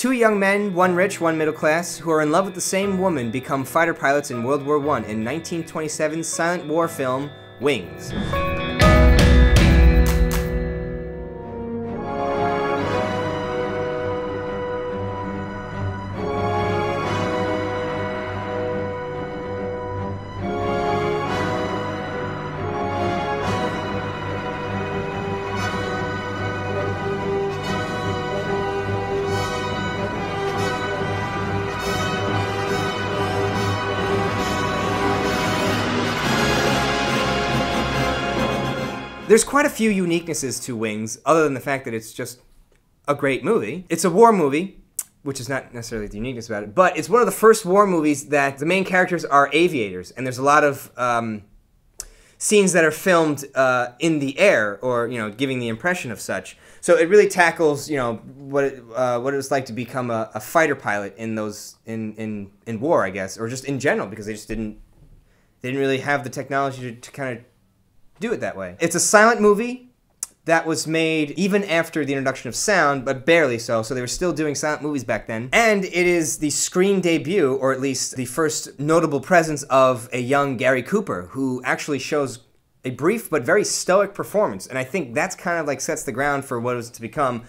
Two young men, one rich, one middle class, who are in love with the same woman, become fighter pilots in World War I in 1927's silent war film, Wings. There's quite a few uniquenesses to Wings, other than the fact that it's just a great movie. It's a war movie, which is not necessarily the uniqueness about it, but it's one of the first war movies that the main characters are aviators, and there's a lot of scenes that are filmed in the air, or giving the impression of such. So it really tackles what it was like to become a fighter pilot in war, I guess, or just in general, because they didn't really have the technology to kind of do it that way. It's a silent movie that was made even after the introduction of sound, but barely so. So they were still doing silent movies back then. And it is the screen debut, or at least the first notable presence of a young Gary Cooper, who actually shows a brief but very stoic performance. And I think that's kind of like sets the ground for what was to become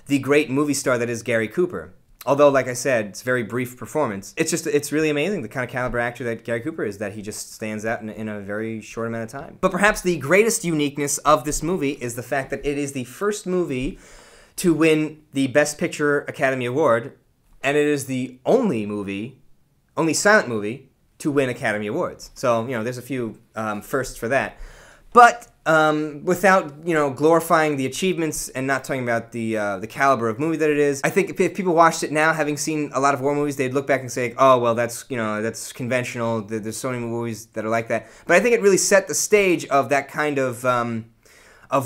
the great movie star that is Gary Cooper. Although, like I said, it's a very brief performance. It's really amazing the kind of caliber actor that Gary Cooper is, that he just stands out in a very short amount of time. But perhaps the greatest uniqueness of this movie is the fact that it is the first movie to win the Best Picture Academy Award, and it is the only silent movie to win Academy Awards. So, there's a few firsts for that. But without glorifying the achievements and not talking about the caliber of movie that it is, I think if people watched it now, having seen a lot of war movies, they'd look back and say, "Oh, well, that's conventional. There's so many movies that are like that." But I think it really set the stage of that kind of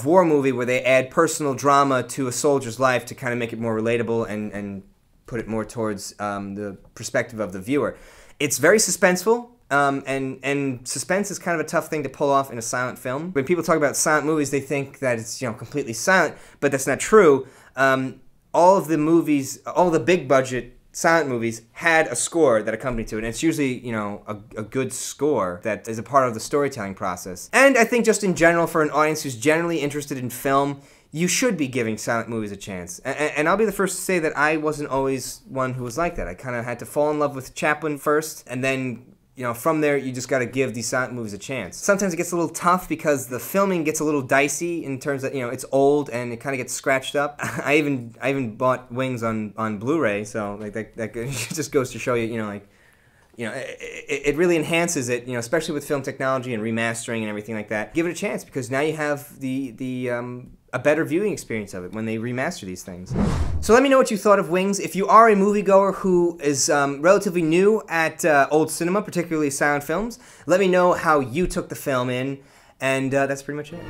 war movie where they add personal drama to a soldier's life to kind of make it more relatable and put it more towards the perspective of the viewer. It's very suspenseful. And suspense is kind of a tough thing to pull off in a silent film. When people talk about silent movies, they think that it's completely silent, but that's not true. All of the movies, all the big budget silent movies had a score that accompanied to it, and it's usually a good score that is a part of the storytelling process. And I think just in general, for an audience who's generally interested in film, you should be giving silent movies a chance. And I'll be the first to say that I wasn't always one who was like that. I kind of had to fall in love with Chaplin first, and then from there, you just got to give these silent movies a chance. Sometimes it gets a little tough because the filming gets a little dicey in terms that, it's old and it kind of gets scratched up. I even bought Wings on Blu-ray, so like that just goes to show you, it really enhances it, especially with film technology and remastering and everything like that. Give it a chance, because now you have a better viewing experience of it when they remaster these things. So let me know what you thought of Wings. If you are a moviegoer who is relatively new at old cinema, particularly silent films, let me know how you took the film in, and that's pretty much it.